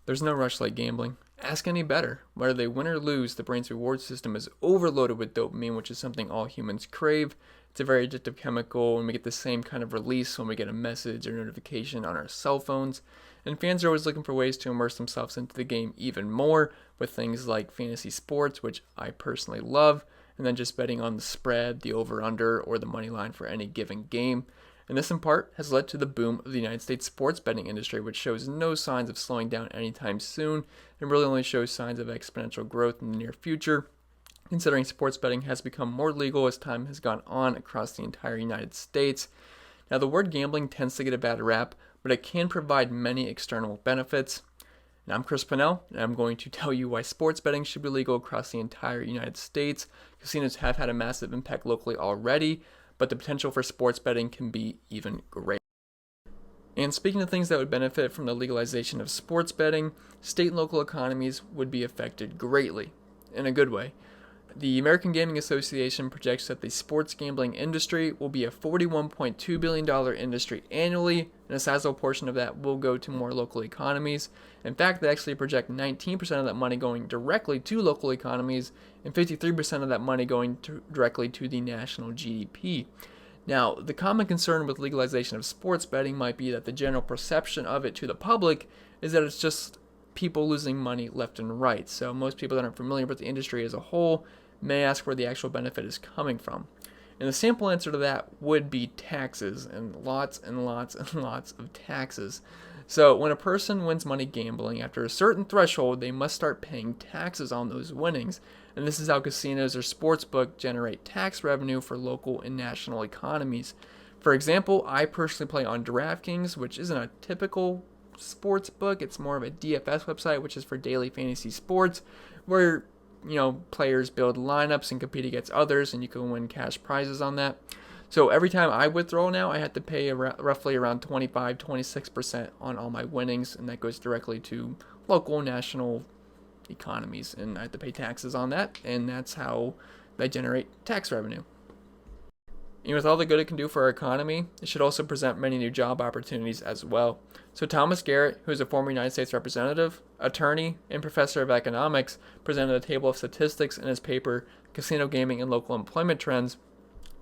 There's no rush like gambling. Ask any bettor. Whether they win or lose, the brain's reward system is overloaded with dopamine, which is something all humans crave. It's a very addictive chemical, and we get the same kind of release when we get a message or notification on our cell phones. And fans are always looking for ways to immerse themselves into the game even more with things like fantasy sports, which I personally love, and then just betting on the spread, the over-under, or the money line for any given game. And this in part has led to the boom of the United States sports betting industry, which shows no signs of slowing down anytime soon and really only shows signs of exponential growth in the near future, considering sports betting has become more legal as time has gone on across the entire United States. Now, the word gambling tends to get a bad rap, but it can provide many external benefits. And I'm Chris Pinnell, and I'm going to tell you why sports betting should be legal across the entire United States. Casinos have had a massive impact locally already, but the potential for sports betting can be even greater. And speaking of things that would benefit from the legalization of sports betting, state and local economies would be affected greatly, in a good way. The American Gaming Association projects that the sports gambling industry will be a $41.2 billion industry annually, and a sizable portion of that will go to more local economies. In fact, they actually project 19% of that money going directly to local economies and 53% of that money going directly to the national GDP. Now, the common concern with legalization of sports betting might be that the general perception of it to the public is that it's just people losing money left and right. So most people that aren't familiar with the industry as a whole may ask where the actual benefit is coming from. And the simple answer to that would be taxes, and lots and lots and lots of taxes. So when a person wins money gambling, after a certain threshold, they must start paying taxes on those winnings. And this is how casinos or sportsbook generate tax revenue for local and national economies. For example, I personally play on DraftKings, which isn't a typical sports book. It's more of a DFS website, which is for daily fantasy sports, where players build lineups and compete against others, and you can win cash prizes on that. So every time I withdraw now, I have to pay roughly around 25-26% on all my winnings, and that goes directly to local and national economies, and I have to pay taxes on that, and that's how they generate tax revenue. And with all the good it can do for our economy, it should also present many new job opportunities as well. So Thomas Garrett, who is a former United States representative, attorney, and professor of economics, presented a table of statistics in his paper, Casino Gaming and Local Employment Trends,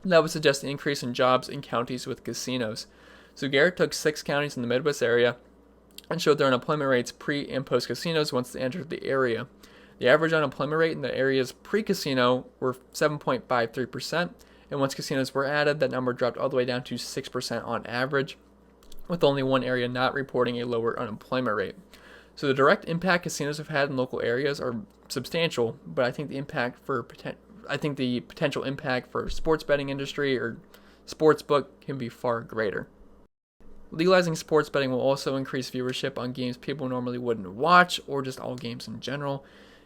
that would suggest an increase in jobs in counties with casinos. So Garrett took 6 counties in the Midwest area and showed their unemployment rates pre- and post-casinos once they entered the area. The average unemployment rate in the areas pre-casino were 7.53%, and once casinos were added, that number dropped all the way down to 6% on average, with only one area not reporting a lower unemployment rate. So the direct impact casinos have had in local areas are substantial, but I think the potential impact for sports betting industry or sports book can be far greater. Legalizing sports betting will also increase viewership on games people normally wouldn't watch, or just all games in general.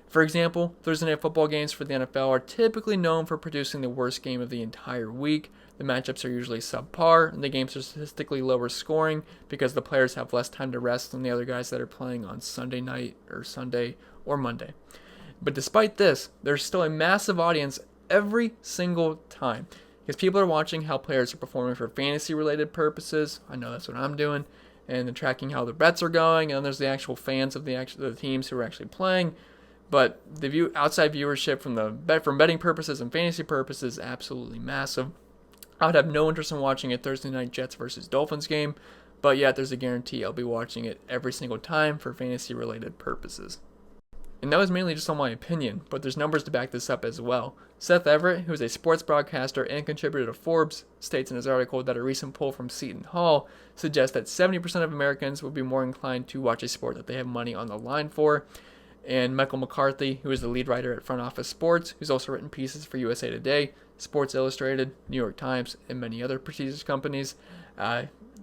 For example, Thursday night football games for the NFL are typically known for producing the worst game of the entire week. The matchups are usually subpar, and the games are statistically lower scoring because the players have less time to rest than the other guys that are playing on Sunday night or Sunday or Monday. But despite this, there's still a massive audience every single time, because people are watching how players are performing for fantasy-related purposes. I know that's what I'm doing. And they're tracking how the bets are going, and then there's the actual fans of the teams who are actually playing. But the outside viewership from betting purposes and fantasy purposes is absolutely massive. I would have no interest in watching a Thursday night Jets versus Dolphins game, but yet there's a guarantee I'll be watching it every single time for fantasy-related purposes. And that was mainly just on my opinion, but there's numbers to back this up as well. Seth Everett, who is a sports broadcaster and contributor to Forbes, states in his article that a recent poll from Seton Hall suggests that 70% of Americans would be more inclined to watch a sport that they have money on the line for. And Michael McCarthy, who is the lead writer at Front Office Sports, who's also written pieces for USA Today, Sports Illustrated, New York Times, and many other prestigious companies,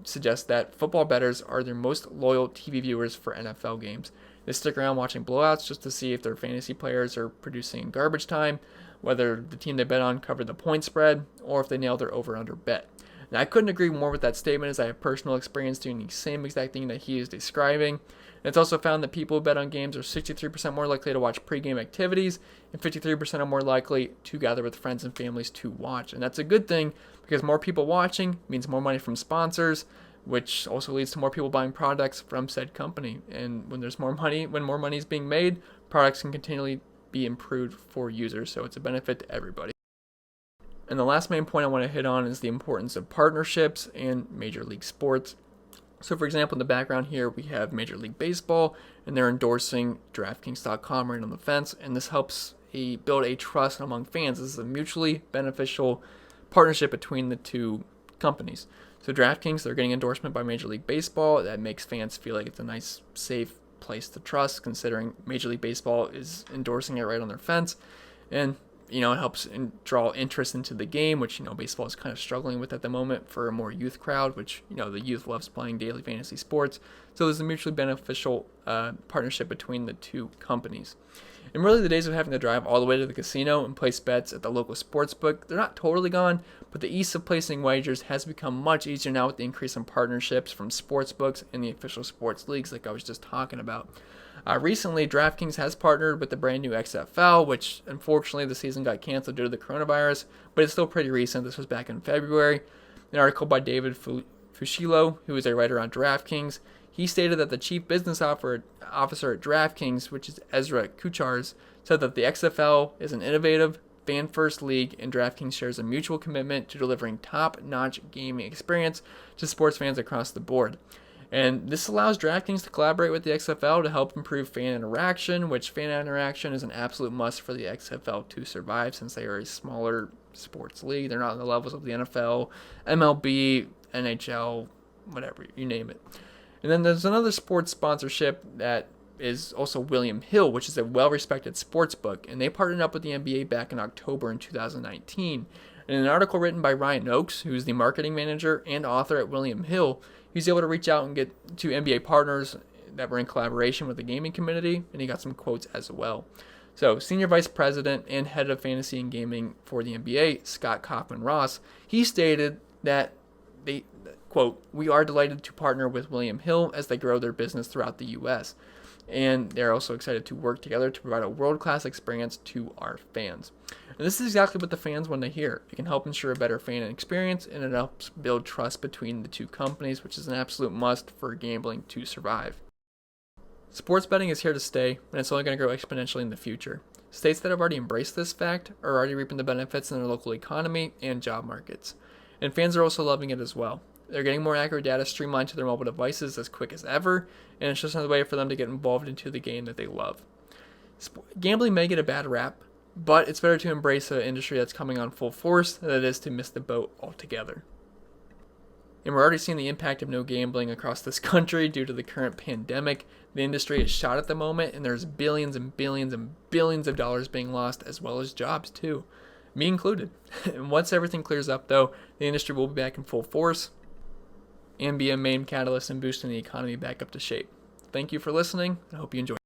suggests that football bettors are their most loyal TV viewers for NFL games. They stick around watching blowouts just to see if their fantasy players are producing garbage time, whether the team they bet on covered the point spread, or if they nailed their over-under bet. Now, I couldn't agree more with that statement, as I have personal experience doing the same exact thing that he is describing. And it's also found that people who bet on games are 63% more likely to watch pregame activities, and 53% are more likely to gather with friends and families to watch. And that's a good thing, because more people watching means more money from sponsors, which also leads to more people buying products from said company. And when there's more money, when more money is being made, products can continually be improved for users. So it's a benefit to everybody. And the last main point I want to hit on is the importance of partnerships and Major League sports. So for example, in the background here, we have Major League Baseball, and they're endorsing DraftKings.com right on the fence, and this helps build a trust among fans. This is a mutually beneficial partnership between the two companies. So DraftKings, they're getting endorsement by Major League Baseball. That makes fans feel like it's a nice, safe place to trust, considering Major League Baseball is endorsing it right on their fence. And it helps draw interest into the game, which, baseball is kind of struggling with at the moment for a more youth crowd, which, the youth loves playing daily fantasy sports. So there's a mutually beneficial partnership between the two companies. And really, the days of having to drive all the way to the casino and place bets at the local sports book, they're not totally gone, but the ease of placing wagers has become much easier now with the increase in partnerships from sports books and the official sports leagues like I was just talking about. Recently, DraftKings has partnered with the brand new XFL, which unfortunately the season got canceled due to the coronavirus, but it's still pretty recent. This was back in February. An article by David Fushilo, who is a writer on DraftKings, he stated that the chief business officer at DraftKings, which is Ezra Kuchars, said that the XFL is an innovative, fan-first league, and DraftKings shares a mutual commitment to delivering top-notch gaming experience to sports fans across the board. And this allows DraftKings to collaborate with the XFL to help improve fan interaction, which fan interaction is an absolute must for the XFL to survive since they are a smaller sports league. They're not on the levels of the NFL, MLB, NHL, whatever, you name it. And then there's another sports sponsorship that is also William Hill, which is a well-respected sports book, and they partnered up with the NBA back in October in 2019. In an article written by Ryan Oakes, who's the marketing manager and author at William Hill, he was able to reach out and get to NBA partners that were in collaboration with the gaming community, and he got some quotes as well. So, Senior Vice President and Head of Fantasy and Gaming for the NBA, Scott Kaufman-Ross, he stated that they, quote, "We are delighted to partner with William Hill as they grow their business throughout the U.S., and they're also excited to work together to provide a world-class experience to our fans." And this is exactly what the fans want to hear. It can help ensure a better fan experience, and it helps build trust between the two companies, which is an absolute must for gambling to survive. Sports betting is here to stay, and it's only going to grow exponentially in the future. States that have already embraced this fact are already reaping the benefits in their local economy and job markets. And fans are also loving it as well. They're getting more accurate data streamlined to their mobile devices as quick as ever, and it's just another way for them to get involved into the game that they love. Gambling may get a bad rap, but it's better to embrace an industry that's coming on full force than it is to miss the boat altogether. And we're already seeing the impact of no gambling across this country due to the current pandemic. The industry is shot at the moment, and there's billions and billions and billions of dollars being lost, as well as jobs too, me included. And once everything clears up though, the industry will be back in full force and be a main catalyst in boosting the economy back up to shape. Thank you for listening. I hope you enjoyed.